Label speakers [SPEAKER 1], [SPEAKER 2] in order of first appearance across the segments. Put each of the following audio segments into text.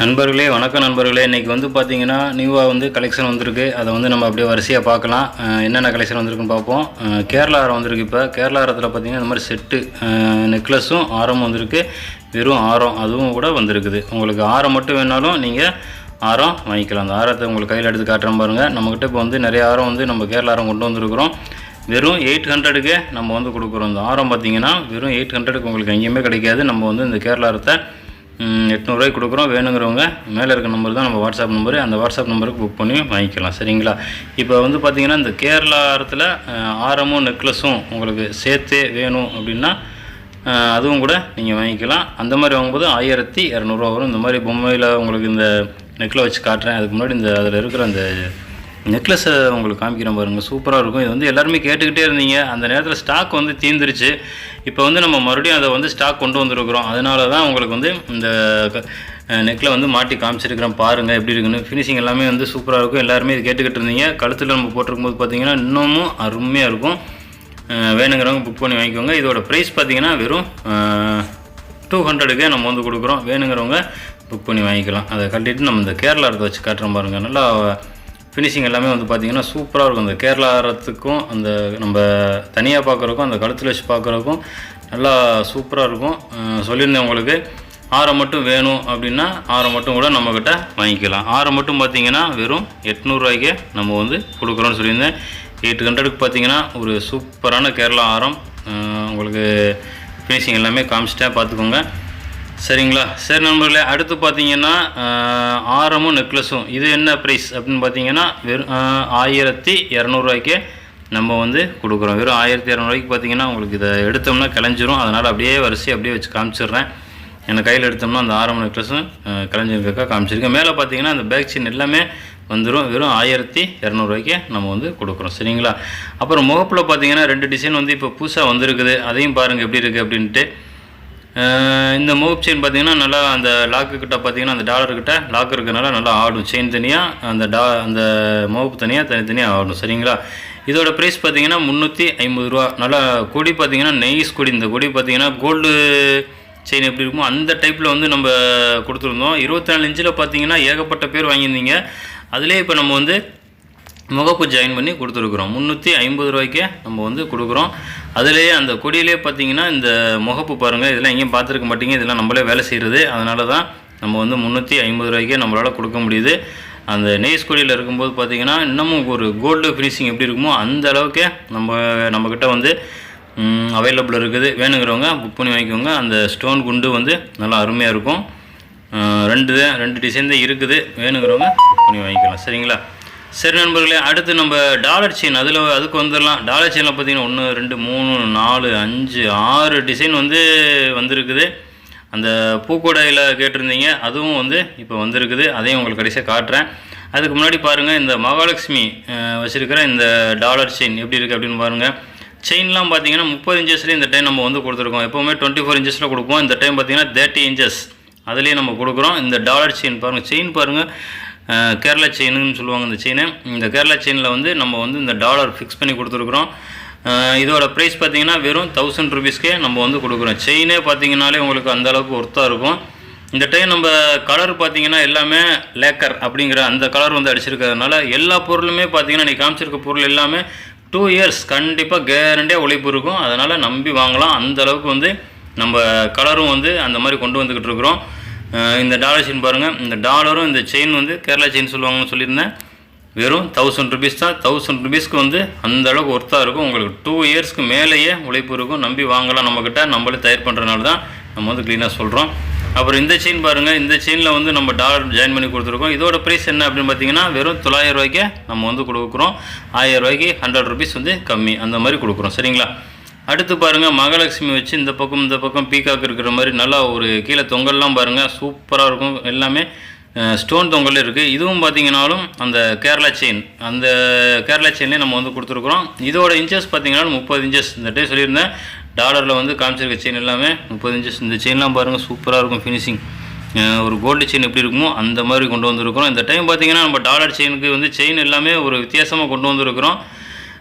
[SPEAKER 1] நண்பர்களே வணக்கம் நண்பர்களே. இன்றைக்கி வந்து பார்த்திங்கன்னா நியூவாக வந்து கலெக்ஷன் வந்திருக்கு. அதை வந்து நம்ம அப்படியே வரிசையாக பார்க்கலாம். என்னென்ன கலெக்ஷன் வந்திருக்குன்னு பார்ப்போம். கேரளா ஆரம் வந்திருக்கு. இப்போ கேரளா ஆரத்தில் பார்த்திங்கன்னா இந்த மாதிரி செட்டு நெக்லஸும் ஆரமும் வந்திருக்கு. வெறும் ஆரம் அதுவும் கூட வந்திருக்குது. உங்களுக்கு ஆரம் மட்டும் வேணாலும் நீங்கள் ஆரம் வாங்கிக்கலாம். அந்த ஆரத்தை உங்களுக்கு கையில் எடுத்து காட்டுறோம் பாருங்கள். நம்மக்கிட்ட இப்போ வந்து நிறைய ஆரம் வந்து நம்ம கேரளா ஆரம் கொண்டு வந்திருக்கிறோம். வெறும் 800க்கு நம்ம வந்து கொடுக்குறோம். இந்த ஆரம் பார்த்திங்கன்னா வெறும் 800க்கு உங்களுக்கு எங்கேயுமே கிடைக்காது. நம்ம வந்து இந்த கேரளா ஆரத்தை 800 ரூபாய்க்கு கொடுக்குறோம். வேணுங்கிறவங்க மேலே இருக்க நம்பர் தான் நம்ம வாட்ஸ்அப் நம்பரு. அந்த வாட்ஸ்அப் நம்பருக்கு புக் பண்ணி வாங்கிக்கலாம். சரிங்களா? இப்போ வந்து பார்த்திங்கன்னா இந்த கேரளா ஆரத்தில் ஆரமும் நெக்லஸும் உங்களுக்கு சேர்த்தே வேணும் அப்படின்னா அதுவும் கூட நீங்கள் வாங்கிக்கலாம். அந்த மாதிரி வாங்கும்போது 1200 வரும். இந்த மாதிரி பொம்மையில் உங்களுக்கு இந்த நெக்கில் வச்சு காட்டுறேன். அதுக்கு முன்னாடி இந்த அதில் இருக்கிற அந்த நெக்லஸை உங்களுக்கு காமிக்கிறேன் பாருங்கள். சூப்பராக இருக்கும். இது வந்து எல்லாருமே கேட்டுக்கிட்டே இருந்தீங்க. அந்த நேரத்தில் ஸ்டாக் வந்து தீர்ந்துருச்சு. இப்போ வந்து நம்ம மறுபடியும் அதை வந்து ஸ்டாக் கொண்டு வந்துருக்குறோம். அதனால தான் உங்களுக்கு வந்து இந்த நெக்கில் வந்து மாட்டி காமிச்சிருக்கிறேன். பாருங்கள் எப்படி இருக்குன்னு. ஃபினிஷிங் எல்லாமே வந்து சூப்பராக இருக்கும். எல்லாருமே இது கேட்டுக்கிட்டு இருந்தீங்க. கழுத்தில் நம்ம போட்டிருக்கும்போது பார்த்திங்கன்னா இன்னமும் அருமையாக இருக்கும். வேணுங்கிறவங்க புக் பண்ணி வாங்கிக்கோங்க. இதோட ப்ரைஸ் பார்த்திங்கன்னா வெறும் 200க்கே நம்ம வந்து கொடுக்குறோம். வேணுங்கிறவங்க புக் பண்ணி வாங்கிக்கலாம். அதை கட்டிட்டு நம்ம இந்த கேரளா ஆரத்தை வச்சு காட்டுறோம் பாருங்கள். நல்லா ஃபினிஷிங் எல்லாமே வந்து பார்த்திங்கன்னா சூப்பராக இருக்கும். அந்த கேரளா ஆரத்துக்கும் அந்த நம்ம தனியாக பார்க்குறக்கும் அந்த கழுத்தில் வச்சு பார்க்குறக்கும் நல்லா சூப்பராக இருக்கும். சொல்லியிருந்தேன் உங்களுக்கு ஆரம் மட்டும் வேணும் அப்படின்னா ஆரம் மட்டும் கூட நம்மக்கிட்ட வாங்கிக்கலாம். ஆரம் மட்டும் பார்த்திங்கன்னா வெறும் 800 ரூபாய்க்கே நம்ம வந்து கொடுக்குறோன்னு சொல்லியிருந்தேன். 800க்கு பார்த்திங்கன்னா ஒரு சூப்பரான கேரளா ஆரம் உங்களுக்கு ஃபினிஷிங் எல்லாமே காமிச்சிட்டேன், பார்த்துக்கோங்க. சரிங்களா? சரி நண்பர்களே, அடுத்து பார்த்தீங்கன்னா ஆரமும் நெக்லஸும் இது என்ன ப்ரைஸ் அப்படின்னு பார்த்தீங்கன்னா வெறும் 1200 ரூபாய்க்கே நம்ம வந்து கொடுக்குறோம். வெறும் 1200 ரூபாய்க்கு பார்த்தீங்கன்னா உங்களுக்கு இதை எடுத்தோம்னா கிளஞ்சிரும். அதனால் அப்படியே வரிசை அப்படியே வச்சு காமிச்சிடுறேன். எனக்கு கையில் எடுத்தோம்னா அந்த ஆரம் நெக்லஸும் கிளஞ்சிருக்கா காமிச்சிருக்கேன். மேலே பார்த்தீங்கன்னா அந்த பேக் செயின் எல்லாமே வந்துடும். வெறும் 1200 ரூபாய்க்கே நம்ம வந்து கொடுக்குறோம். சரிங்களா? அப்புறம் முகப்பில் பார்த்தீங்கன்னா 2 டிசைன் வந்து இப்போ புதுசாக வந்திருக்குது. அதையும் பாருங்கள் எப்படி இருக்குது அப்படின்ட்டு. இந்த முகப்பு செயின் பார்த்திங்கன்னா நல்லா அந்த லாக்கு கிட்ட பார்த்திங்கன்னா அந்த டாலர்கிட்ட லாக் இருக்கிறனால நல்லா ஆடும். செயின் தனியாக அந்த முகப்பு தனித்தனியாக ஆடும். சரிங்களா? இதோட ப்ரைஸ் பார்த்திங்கன்னா 350 ரூபா. நல்லா கொடி பார்த்திங்கன்னா நெய்ஸ் கொடி. இந்த கொடி பார்த்திங்கன்னா கோல்டு செயின் எப்படி இருக்குமோ அந்த டைப்பில் வந்து நம்ம கொடுத்துருந்தோம். 24 இன்ச்சில் பார்த்திங்கன்னா ஏகப்பட்ட பேர் வாங்கியிருந்தீங்க. அதிலே இப்போ நம்ம வந்து முகப்பு ஜாயின் பண்ணி கொடுத்துருக்குறோம். 350 ரூபாய்க்கே நம்ம வந்து கொடுக்குறோம். அதிலேயே அந்த கொடியிலே பார்த்திங்கன்னா இந்த முகப்பு பாருங்கள். இதெல்லாம் எங்கேயும் பார்த்துருக்க மாட்டீங்க. இதெல்லாம் நம்மளே வேலை செய்கிறது. அதனால தான் நம்ம வந்து 350 ரூபாய்க்கே நம்மளால் கொடுக்க முடியுது. அந்த நெய்ஸ் கொடியில் இருக்கும்போது பார்த்திங்கன்னா இன்னமும் ஒரு கோல்டு ஃபினிஷிங் எப்படி இருக்குமோ அந்த அளவுக்கே நம்மக்கிட்ட வந்து அவைலபிள் இருக்குது. வேணுங்கிறவங்க புக் பண்ணி வாங்கிக்கோங்க. அந்த ஸ்டோன் குண்டு வந்து நல்லா அருமையாக இருக்கும். 2 டிசைன் தான் இருக்குது. வேணுங்கிறவங்க புக் பண்ணி வாங்கிக்கலாம். சரிங்களா? சரி நண்பர்களே, அடுத்து நம்ம டாலர் செயின் அதுக்கு வந்துடலாம். டாலர் செயினில் பார்த்திங்கன்னா 1 2 3 4 5 6 டிசைன் வந்து வந்திருக்குது. அந்த பூக்கோடையில் கேட்டிருந்தீங்க, அதுவும் வந்து இப்போ வந்திருக்குது. அதையும் உங்களுக்கு கடைசியாக காட்டுறேன். அதுக்கு முன்னாடி பாருங்கள் இந்த மகாலட்சுமி வச்சுருக்கிற இந்த டாலர் செயின் எப்படி இருக்குது அப்படின்னு பாருங்கள். செயின்லாம் பார்த்திங்கன்னா 30 இன்ச்சஸ்லேயே இந்த டைம் நம்ம வந்து கொடுத்துருக்கோம். எப்போவுமே 24 இன்ச்சஸில் கொடுப்போம். இந்த டைம் பார்த்திங்கன்னா 30 இன்ச்சஸ் அதுலேயே நம்ம கொடுக்குறோம். இந்த டாலர் செயின் பாருங்கள். செயின் பாருங்கள், கேரளா செயின்னு சொல்லுவாங்க இந்த செயினை. இந்த கேரளா செயினில் வந்து நம்ம வந்து இந்த டாலர் ஃபிக்ஸ் பண்ணி கொடுத்துருக்குறோம். இதோட ப்ரைஸ் பார்த்திங்கன்னா வெறும் 1000 ரூபீஸ்க்கே நம்ம வந்து கொடுக்குறோம். செயினே பார்த்திங்கனாலே உங்களுக்கு அந்தளவுக்கு ஒர்த்தாக இருக்கும். இந்த டைம் நம்ம கலர் பார்த்திங்கன்னா எல்லாமே லேக்கர் அப்படிங்கிற அந்த கலர் வந்து அடிச்சிருக்கிறதுனால எல்லா பொருளுமே பார்த்திங்கன்னா நீ காமிச்சிருக்க பொருள் எல்லாமே 2 இயர்ஸ் கண்டிப்பாக கேரண்டியாக உழைப்பு இருக்கும். அதனால் நம்பி வாங்கலாம். அந்தளவுக்கு வந்து நம்ம கலரும் வந்து அந்த மாதிரி கொண்டு வந்துக்கிட்டு இருக்கிறோம். இந்த டாலர் செயின் பாருங்கள். இந்த டாலரும் இந்த செயின் வந்து கேரளா செயின் சொல்லுவாங்கன்னு சொல்லியிருந்தேன். வெறும் 1000 ரூபீஸ் தான். 1000 ரூபீஸ்க்கு வந்து அந்தளவுக்கு ஒர்த்தாக இருக்கும். உங்களுக்கு 2 இயர்ஸ்க்கு மேலேயே உழைப்பு இருக்கும். நம்பி வாங்கலாம். நம்மக்கிட்ட நம்மளே தயார் பண்ணுறதுனால தான் நம்ம வந்து க்ளீனாக சொல்கிறோம். அப்புறம் இந்த செயின் பாருங்கள். இந்த செயினில் வந்து நம்ம டாலர் ஜாயின் பண்ணி கொடுத்துருக்கோம். இதோட ப்ரைஸ் என்ன அப்படின்னு பார்த்தீங்கன்னா வெறும் 900 ரூபாய்க்கே நம்ம வந்து கொடுக்குறோம். 1000 ரூபாய்க்கு 100 ரூபீஸ் வந்து கம்மி அந்த மாதிரி கொடுக்குறோம். சரிங்களா? அடுத்து பாருங்கள் மகாலட்சுமி வச்சு இந்த பக்கம் பீகாக் இருக்கிற மாதிரி நல்லா ஒரு கீழே தொங்கல்லாம் பாருங்கள் சூப்பராக இருக்கும். எல்லாமே ஸ்டோன் தொங்கல் இருக்குது. இதுவும் பார்த்திங்கனாலும் அந்த கேரளா செயின் செயின்லேயே நம்ம வந்து கொடுத்துருக்குறோம். இதோட இன்ச்சஸ் பார்த்திங்கன்னா 30 இன்ச்சஸ். இந்த டைம் சொல்லியிருந்தேன் டாலரில் வந்து காமிச்சிருக்க செயின் எல்லாமே 30 இன்ச்சஸ். இந்த செயின்லாம் பாருங்கள் சூப்பராக இருக்கும். ஃபினிஷிங் ஒரு கோல்டு செயின் எப்படி இருக்குமோ அந்த மாதிரி கொண்டு வந்திருக்கிறோம். இந்த டைம் பார்த்திங்கன்னா நம்ம டாலர் செயினுக்கு வந்து செயின் எல்லாமே ஒரு வித்தியாசமாக கொண்டு வந்திருக்கிறோம்.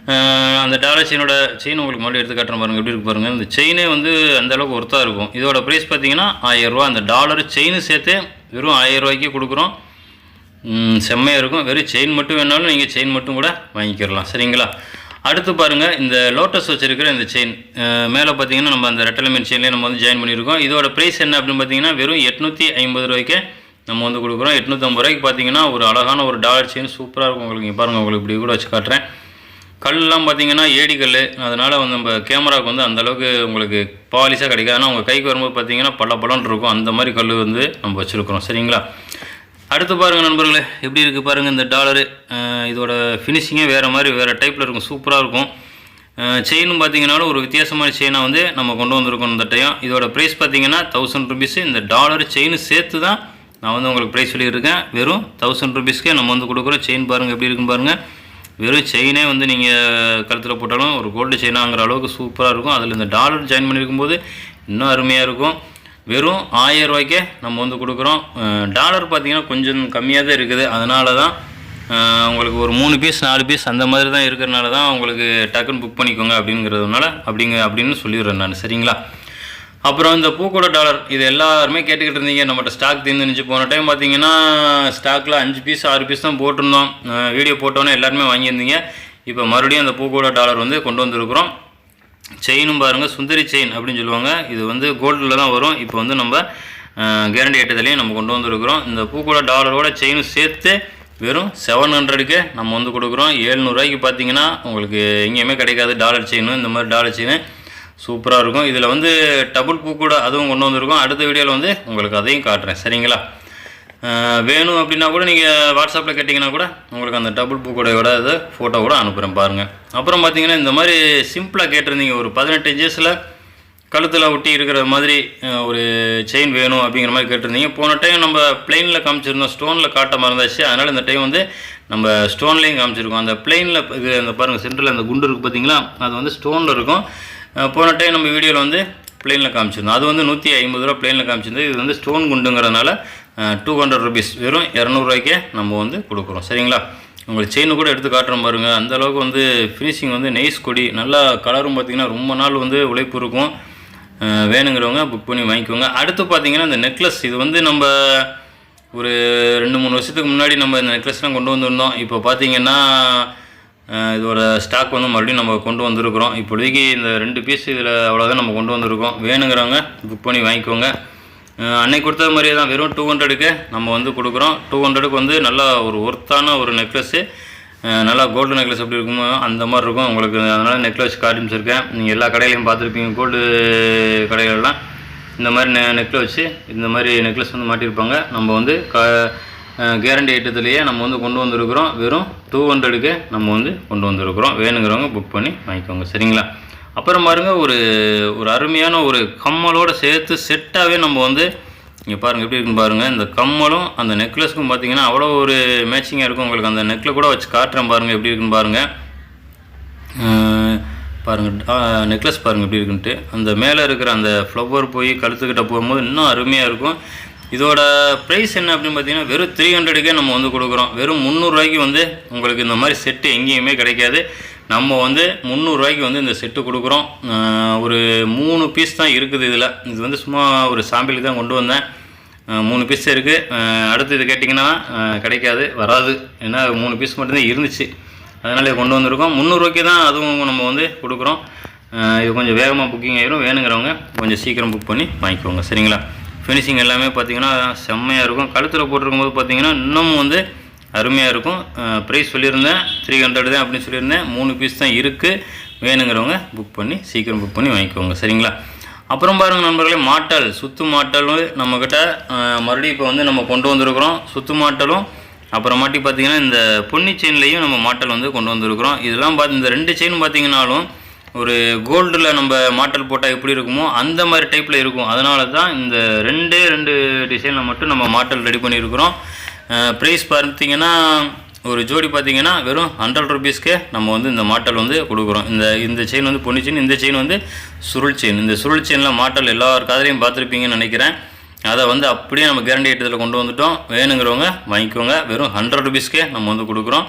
[SPEAKER 1] அந்த டாலர் செயின் உங்களுக்கு மறுபடியும் எடுத்து காட்டுற பாருங்கள் எப்படி இருக்கு பாருங்கள். இந்த செயினே வந்து அந்தளவுக்கு ஒர்த்தாக இருக்கும். இதோட ப்ரைஸ் பார்த்திங்கன்னா 1000 ரூபா. அந்த டாலர் செயினு சேர்த்து வெறும் 1000 ரூபாய்க்கு கொடுக்குறோம். செம்மையாக இருக்கும். வெறும் செயின் மட்டும் வேணாலும் நீங்கள் செயின் மட்டும் கூட வாங்கிக்கிறலாம். சரிங்களா? அடுத்து பாருங்கள், இந்த லோட்டஸ் வச்சுருக்கிற இந்த செயின் மேலே பார்த்தீங்கன்னா நம்ம அந்த ரெட்டலை மீன் செயின்லேயே நம்ம வந்து ஜாயின் பண்ணியிருக்கோம். இதோட ப்ரைஸ் என்ன அப்படின்னு பார்த்தீங்கன்னா வெறும் 850 ரூபாய்க்கு நம்ம வந்து கொடுக்குறோம். 850 ரூபாய்க்கு பார்த்தீங்கன்னா ஒரு அழகான ஒரு டாலர் செயின் சூப்பராக இருக்கும் உங்களுக்கு. இங்கே பாருங்கள், உங்களுக்கு இப்படி கூட வச்சு காட்டுறேன். கல்லாம் பார்த்தீங்கன்னா ஏடி கல், அதனால் வந்து நம்ம கேமராவுக்கு வந்து அந்தளவுக்கு உங்களுக்கு பாலிஷாக கிடைக்காது. ஆனால் உங்கள் கைக்கு வரும்போது பார்த்தீங்கன்னா பலன்னு இருக்கும். அந்த மாதிரி கல் வந்து நம்ம வச்சுருக்குறோம். சரிங்களா? அடுத்து பாருங்கள் நண்பர்களே, எப்படி இருக்குது பாருங்கள் இந்த டாலரு. இதோட ஃபினிஷிங்கே வேறு மாதிரி வேறு டைப்பில் இருக்கும். சூப்பராக இருக்கும். செயினும் பார்த்தீங்கன்னாலும் ஒரு வித்தியாசமான செயினாக வந்து நம்ம கொண்டு வந்திருக்கோம் இந்த டைம். இதோட ப்ரைஸ் பார்த்தீங்கன்னா 1000 ருபீஸு. இந்த டாலரு செயின் சேர்த்து தான் நான் வந்து உங்களுக்கு ப்ரைஸ் சொல்லியிருக்கேன். வெறும் 1000 ருபீஸ்க்கே நம்ம வந்து கொடுக்குறோம். செயின் பாருங்கள் எப்படி இருக்குன்னு பாருங்கள். வெறும் செயினே வந்து நீங்கள் கழுத்தில் போட்டாலும் ஒரு கோல்டு செயினாங்கிற அளவுக்கு சூப்பராக இருக்கும். அதில் இந்த டாலர் ஜாயின் பண்ணியிருக்கும்போது இன்னும் அருமையாக இருக்கும். வெறும் 1000 ரூபாய்க்கே நம்ம வந்து கொடுக்குறோம். டாலர் பார்த்திங்கன்னா கொஞ்சம் கம்மியாக தான் இருக்குது. அதனால தான் உங்களுக்கு ஒரு 3 பீஸ் 4 பீஸ் அந்த மாதிரி தான் இருக்கிறனால தான் உங்களுக்கு டக்குன்னு புக் பண்ணிக்கோங்க அப்படிங்கிறதுனால அப்படின்னு சொல்லிடுறேன் நான். சரிங்களா? அப்புறம் இந்த பூக்கூட டாலர், இது எல்லாருமே கேட்டுக்கிட்டு இருந்தீங்க. நம்மகிட்ட ஸ்டாக் தீர்ந்துருந்துச்சு. போன டைம் பார்த்தீங்கன்னா ஸ்டாக்கில் 5 பீஸ் 6 பீஸ் தான் போட்டிருந்தோம். வீடியோ போட்டோன்னே எல்லாருமே வாங்கியிருந்தீங்க. இப்போ மறுபடியும் அந்த பூக்கூட டாலர் வந்து கொண்டு வந்திருக்கிறோம். செயினும் பாருங்கள், சுந்தரி செயின் அப்படின்னு சொல்லுவாங்க. இது வந்து கோல்டில் தான் வரும். இப்போ வந்து நம்ம கேரண்டி ஐட்டத்துலேயும் நம்ம கொண்டு வந்திருக்கிறோம். இந்த பூக்கூட டாலரோட செயினும் சேர்த்து வெறும் 700க்கு நம்ம வந்து கொடுக்குறோம். 700 ரூபாய்க்கு பார்த்தீங்கன்னா உங்களுக்கு எங்கேயுமே கிடைக்காது டாலர் செயின். இந்த மாதிரி டாலர் செயின் சூப்பராக இருக்கும். இதில் வந்து டபுள் பூக்கூட அதுவும் கொண்டு வந்திருக்கோம். அடுத்த வீடியோவில் வந்து உங்களுக்கு அதையும் காட்டுறேன். சரிங்களா? வேணும் அப்படின்னா கூட நீங்கள் வாட்ஸ்அப்பில் கேட்டிங்கன்னா கூட உங்களுக்கு அந்த டபுள் பூக்கூடையோட இது ஃபோட்டோ கூட அனுப்புகிறேன் பாருங்கள். அப்புறம் பார்த்தீங்கன்னா இந்த மாதிரி சிம்பிளாக கேட்டிருந்தீங்க, ஒரு 18 இன்ச்சஸில் கழுத்தில் ஒட்டி இருக்கிற மாதிரி ஒரு செயின் வேணும் அப்படிங்கிற மாதிரி கேட்டிருந்தீங்க. போன டைம் நம்ம பிளெயினில் காமிச்சிருந்தோம், ஸ்டோனில் காட்ட மறந்தாச்சு. அதனால் இந்த டைம் வந்து நம்ம ஸ்டோன்லேயும் காமிச்சிருக்கோம். அந்த பிளெயினில் இது அந்த பாருங்கள் சென்டரில் அந்த குண்டு இருக்குது பார்த்தீங்களா, அது வந்து ஸ்டோனில் இருக்கும். போன டைம் நம்ம வீடியோவில் வந்து பிளெயினில் காமிச்சிருந்தோம். அது வந்து 150 ரூபா பிளெயினில் காமிச்சிருந்தது. இது வந்து ஸ்டோன் குண்டுங்கிறதுனால 200 ருபீஸ் வெறும் 200 ரூபாய்க்கே நம்ம வந்து கொடுக்குறோம். சரிங்களா? உங்களுக்கு செயின் கூட எடுத்து காட்டுறோம் பாருங்கள். அந்தளவுக்கு வந்து ஃபினிஷிங் வந்து நெய்ஸ் கொடி, நல்லா கலரும் பார்த்திங்கன்னா ரொம்ப நாள் வந்து உழைப்பு இருக்கும். வேணுங்கிறவங்க புக் பண்ணி வாங்கிக்கோங்க. அடுத்து பார்த்திங்கன்னா இந்த நெக்லஸ், இது வந்து நம்ம ஒரு 2-3 வருஷத்துக்கு முன்னாடி நம்ம இந்த நெக்லஸ்லாம் கொண்டு வந்திருந்தோம். இப்போ பார்த்திங்கன்னா இதோட ஸ்டாக் வந்து மறுபடியும் நம்ம கொண்டு வந்திருக்கிறோம். இப்போதைக்கு இந்த 2 பீஸ் இதில் அவ்வளோதான் நம்ம கொண்டு வந்திருக்கோம். வேணுங்கிறவங்க புக் பண்ணி வாங்கிக்கோங்க. அன்னைக்கு கொடுத்த மாதிரியே தான் வெறும் 200க்கு நம்ம வந்து கொடுக்குறோம். 200க்கு வந்து நல்லா ஒரு ஒர்த்தான ஒரு நெக்லஸ்ஸு, நல்லா கோல்டு நெக்லஸ் எப்படி இருக்குமோ அந்த மாதிரி இருக்கும் உங்களுக்கு. அதனால் நெக்லஸ் காட்டிச்சிருக்கேன். நீங்கள் எல்லா கடையிலையும் பார்த்துருப்பீங்க, கோல்டு கடைகளெலாம் இந்த மாதிரி நெக்லஸ் வச்சு இந்த மாதிரி நெக்லஸ் வந்து மாட்டியிருப்பாங்க. நம்ம வந்து கேரண்டி ஐட்டத்துலேயே நம்ம வந்து கொண்டு வந்திருக்கிறோம். வெறும் 200க்கு நம்ம வந்து கொண்டு வந்திருக்கிறோம். வேணுங்கிறவங்க புக் பண்ணி வாங்கிக்கோங்க. சரிங்களா? அப்புறம் பாருங்கள், ஒரு அருமையான ஒரு கம்மலோடு சேர்த்து செட்டாகவே நம்ம வந்து இங்கே பாருங்கள் எப்படி இருக்குன்னு பாருங்கள். இந்த கம்மலும் அந்த நெக்லஸுக்கும் பார்த்தீங்கன்னா அவ்வளோ ஒரு மேட்சிங்காக இருக்கும். உங்களுக்கு அந்த நெக்கில் கூட வச்சு காட்டுறேன் பாருங்கள் எப்படி இருக்குன்னு பாருங்கள். பாருங்கள் நெக்லஸ் பாருங்கள் எப்படி இருக்குன்ட்டு. அந்த மேலே இருக்கிற அந்த ஃப்ளவர் போய் கழுத்துக்கிட்ட போகும்போது இன்னும் அருமையாக இருக்கும். இதோட ப்ரைஸ் என்ன அப்படின்னு பார்த்தீங்கன்னா வெறும் 300க்கே நம்ம வந்து கொடுக்குறோம். வெறும் 300 ரூபாய்க்கு வந்து உங்களுக்கு இந்த மாதிரி செட்டு எங்கேயுமே கிடைக்காது. நம்ம வந்து 300 ரூபாய்க்கு வந்து இந்த செட்டு கொடுக்குறோம். ஒரு 3 பீஸ் தான் இருக்குது இதில். இது வந்து சும்மா ஒரு சாம்பிளுக்கு தான் கொண்டு வந்தேன். 3 பீஸ் இருக்குது. அடுத்து இது கேட்டிங்கன்னா கிடைக்காது, வராது. ஏன்னா 3 பீஸ் மட்டும்தான் இருந்துச்சு, அதனால் இதை கொண்டு வந்திருக்கோம். 300 ரூபாய்க்கு தான் அதுவும் நம்ம வந்து கொடுக்குறோம். இது கொஞ்சம் வேகமாக புக்கிங் ஆகிரும். வேணுங்கிறவங்க கொஞ்சம் சீக்கிரம் புக் பண்ணி வாங்கிக்கோங்க. சரிங்களா? ஃபினிஷிங் எல்லாமே பார்த்திங்கன்னா செம்மையாக இருக்கும். கழுத்தில் போட்டிருக்கும் போது பார்த்திங்கன்னா இன்னமும் வந்து அருமையாக இருக்கும். ப்ரைஸ் சொல்லியிருந்தேன் 300 தான் அப்படின்னு சொல்லியிருந்தேன். 3 பீஸ் தான் இருக்குது. வேணுங்கிறவங்க புக் பண்ணி சீக்கிரம் புக் பண்ணி வாங்கிக்கோங்க. சரிங்களா? அப்புறம் பாருங்கள் நண்பர்களே, மாட்டல், சுத்து மாட்டலும் நம்மக்கிட்ட மறுபடியும் இப்போ வந்து நம்ம கொண்டு வந்திருக்கிறோம். சுத்து மாட்டலும் அப்புறமாட்டி பார்த்திங்கன்னா இந்த பொன்னி செயின்லேயும் நம்ம மாட்டல் வந்து கொண்டு வந்திருக்கிறோம். இதெல்லாம் பார்த்து இந்த 2 செயின் பார்த்திங்கனாலும் ஒரு கோல்டில் நம்ம மாட்டல் போட்டால் எப்படி இருக்குமோ அந்த மாதிரி டைப்பில் இருக்கும். அதனால தான் இந்த 2 டிசைனில் மட்டும் நம்ம மாட்டல் ரெடி பண்ணியிருக்கிறோம். ப்ரைஸ் பார்த்திங்கன்னா ஒரு ஜோடி பார்த்திங்கன்னா வெறும் 100 ருபீஸ்க்கே நம்ம வந்து இந்த மாட்டல் வந்து கொடுக்குறோம். இந்த செயின் வந்து பொன்னி செயின், இந்த செயின் வந்து சுருள் செயின். இந்த சுருள் செயினில் மாட்டல் எல்லார் காதலையும் பார்த்துருப்பீங்கன்னு நினைக்கிறேன். அதை வந்து அப்படியே நம்ம கேரண்டி ஐட்டத்தில் கொண்டு வந்துட்டோம். வேணுங்கிறவங்க வாங்கிக்கோங்க. வெறும் 100 ருபீஸ்க்கே நம்ம வந்து கொடுக்குறோம்.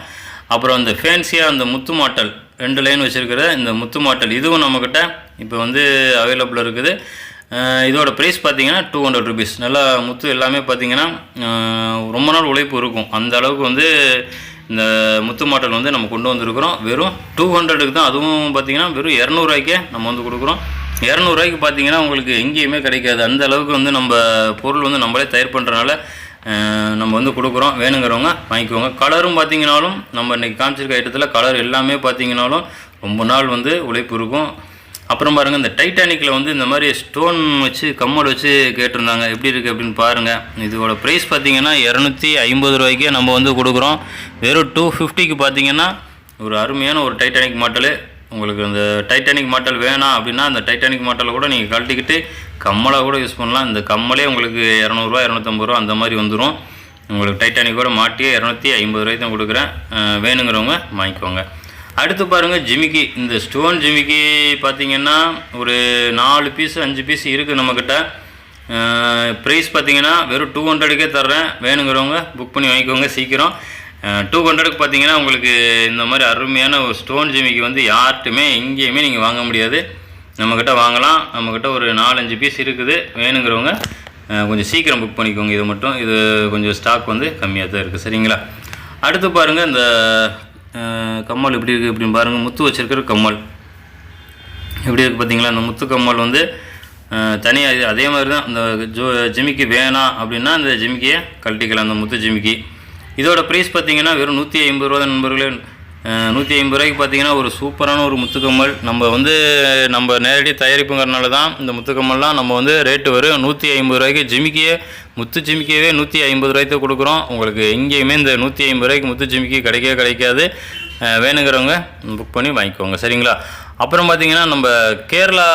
[SPEAKER 1] அப்புறம் இந்த ஃபேன்சியாக அந்த முத்து மாட்டல் 2 லைன் வச்சுருக்கிற இந்த முத்து மாட்டல் இதுவும் நம்மக்கிட்ட இப்போ வந்து அவைலபிள் இருக்குது. இதோட ப்ரைஸ் பார்த்தீங்கன்னா 200 ருபீஸ். நல்லா முத்து எல்லாமே பார்த்தீங்கன்னா ரொம்ப நாள் உழைப்பு இருக்கும். அந்த அளவுக்கு வந்து இந்த முத்து மாடல் வந்து நம்ம கொண்டு வந்திருக்கிறோம். வெறும் 200க்கு தான். அதுவும் பார்த்தீங்கன்னா வெறும் 200 நம்ம வந்து கொடுக்குறோம். 200 பார்த்தீங்கன்னா உங்களுக்கு எங்கேயுமே கிடைக்காது. அந்த அளவுக்கு வந்து நம்ம பொருள் வந்து நம்மளே தயார் பண்ணுறனால நம்ம வந்து கொடுக்குறோம். வேணுங்கிறவங்க வாங்கிக்கோங்க. கலரும் பார்த்தீங்கன்னாலும் நம்ம இன்றைக்கி காமிச்சிருக்க ஐட்டத்தில் கலர் எல்லாமே பார்த்தீங்கன்னாலும் ரொம்ப நாள் வந்து உழைப்பு இருக்கும். அப்புறம் பாருங்கள், இந்த டைட்டானிக்கில் வந்து இந்த மாதிரி ஸ்டோன் வச்சு கம்மல் வச்சு கேட்டிருந்தாங்க. எப்படி இருக்குது அப்படின்னு பாருங்கள். இதோட ப்ரைஸ் பார்த்தீங்கன்னா 250 நம்ம வந்து கொடுக்குறோம். வெறும் 250க்கு பார்த்தீங்கன்னா ஒரு அருமையான ஒரு டைட்டானிக் மாட்டல். உங்களுக்கு அந்த டைட்டானிக் மாட்டல் வேணாம் அப்படின்னா அந்த டைட்டானிக் மாட்டலை கூட நீங்கள் கழட்டிக்கிட்டு கம்மலாக கூட யூஸ் பண்ணலாம். இந்த கம்மலே உங்களுக்கு 200 250 அந்த மாதிரி வந்துடும். உங்களுக்கு டைட்டானிக்கோட மாட்டியே 250 தான் கொடுக்குறேன். வேணுங்கிறவங்க வாங்கிக்கோங்க. அடுத்து பாருங்கள், ஜிமிக்கி. இந்த ஸ்டோன் ஜிமிக்கி பார்த்திங்கன்னா ஒரு 4 பீஸு 5 பீஸ் இருக்குது நம்மக்கிட்ட. ப்ரைஸ் பார்த்திங்கன்னா வெறும் 200க்கே தர்றேன். வேணுங்கிறவங்க புக் பண்ணி வாங்கிக்கோங்க சீக்கிரம். 200க்கு பார்த்திங்கன்னா உங்களுக்கு இந்த மாதிரி அருமையான ஒரு ஸ்டோன் ஜிமிக்கி வந்து யார்ட்டுமே எங்கேயுமே நீங்கள் வாங்க முடியாது. நம்மக்கிட்ட வாங்கலாம். நம்மக்கிட்ட ஒரு 4-5 பீஸ் இருக்குது. வேணுங்கிறவங்க கொஞ்சம் சீக்கிரம் புக் பண்ணிக்கோங்க. இது மட்டும் இது கொஞ்சம் ஸ்டாக் வந்து கம்மியாக தான் இருக்குது. சரிங்களா? அடுத்து பாருங்கள், இந்த கம்மல் எப்படி இருக்குது அப்படின்னு பாருங்கள். முத்து வச்சுருக்கிற கம்மல் எப்படி இருக்குது பார்த்தீங்களா? அந்த முத்து கம்மல் வந்து தனியாக அதே மாதிரி தான். இந்த ஜிமிக்கி வேணாம் அப்படின்னா அந்த ஜிமிக்கியை கழட்டிக்கலாம், அந்த முத்து ஜிமிக்கி. இதோட ப்ரைஸ் பார்த்தீங்கன்னா வெறும் 150 தான் நண்பர்களே. 150 பார்த்தீங்கன்னா ஒரு சூப்பரான ஒரு முத்துக்கம்மல். நம்ம நேரடி தயாரிப்புங்கிறனால தான் இந்த முத்துக்கம்மல்லாம் நம்ம வந்து ரேட்டு வரும் 150 ஜிமிக்கியே முத்து ஜிமிக்கியவே 150 கொடுக்குறோம். உங்களுக்கு எங்கேயுமே இந்த 150 முத்து ஜிமிக்கி கிடைக்காது. வேணுங்கிறவங்க புக் பண்ணி வாங்கிக்கோங்க. சரிங்களா? அப்புறம் பார்த்தீங்கன்னா நம்ம கேரளா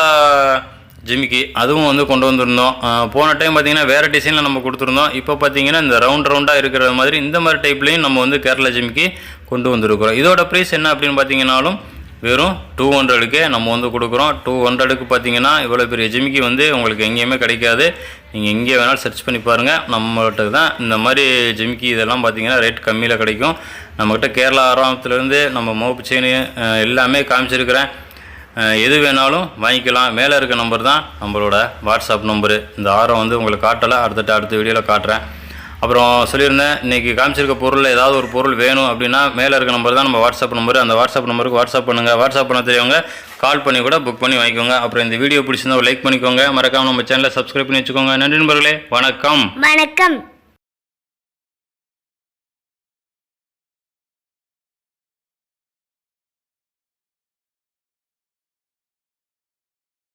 [SPEAKER 1] ஜிமிக்கி அதுவும் வந்து கொண்டு வந்திருந்தோம். போன டைம் பார்த்திங்கன்னா வேறு டிசைனில் நம்ம கொடுத்துருந்தோம். இப்போ பார்த்திங்கன்னா இந்த ரவுண்டாக இருக்கிற மாதிரி இந்த மாதிரி டைப்லேயும் நம்ம வந்து கேரளா ஜிமிக்கி கொண்டு வந்திருக்கிறோம். இதோட ப்ரைஸ் என்ன அப்படின்னு பார்த்தீங்கன்னாலும் வெறும் 200க்கே நம்ம வந்து கொடுக்குறோம். 200க்கு பார்த்தீங்கன்னா இவ்வளோ பெரிய ஜிமிக்கி வந்து உங்களுக்கு எங்கேயுமே கிடைக்காது. நீங்கள் எங்கே வேணாலும் சர்ச் பண்ணி பாருங்கள். நம்மகிட்ட தான் இந்த மாதிரி ஜிமிக்கி இதெல்லாம் பார்த்தீங்கன்னா ரேட் கம்மியில் கிடைக்கும். நம்மக்கிட்ட கேரளா ஆரம்பத்துலேருந்து நம்ம மோப்பு செயின் எல்லாமே காமிச்சிருக்கிறேன். எது வேணாலும் வாங்கிக்கலாம். மேலே இருக்க நம்பர் தான் நம்மளோட வாட்ஸ்அப் நம்பரு. இந்த ஆரம் வந்து உங்களுக்கு காட்டலை, அடுத்த வீடியோவில் காட்டுறேன். அப்புறம் சொல்லியிருந்தேன், இன்றைக்கி காமிச்சிருக்க பொருளில் ஏதாவது ஒரு பொருள் வேணும் அப்படின்னா மேலே இருக்க நம்பர் தான் நம்ம வாட்ஸ்அப் நம்பரு. அந்த வாட்ஸ்அப் நம்பருக்கு வாட்ஸ்அப் பண்ணுங்கள். வாட்ஸ்அப் பண்ண தெரியவங்க கால் பண்ணி கூட புக் பண்ணி வாங்கிக்கோங்க. அப்புறம் இந்த வீடியோ பிடிச்சிருந்தா லைக் பண்ணிக்கோங்க. மறக்காமல் நம்ம சேனலை சப்ஸ்கிரைப் பண்ணி வச்சுக்கோங்க. நன்றி நண்பர்களே. வணக்கம்.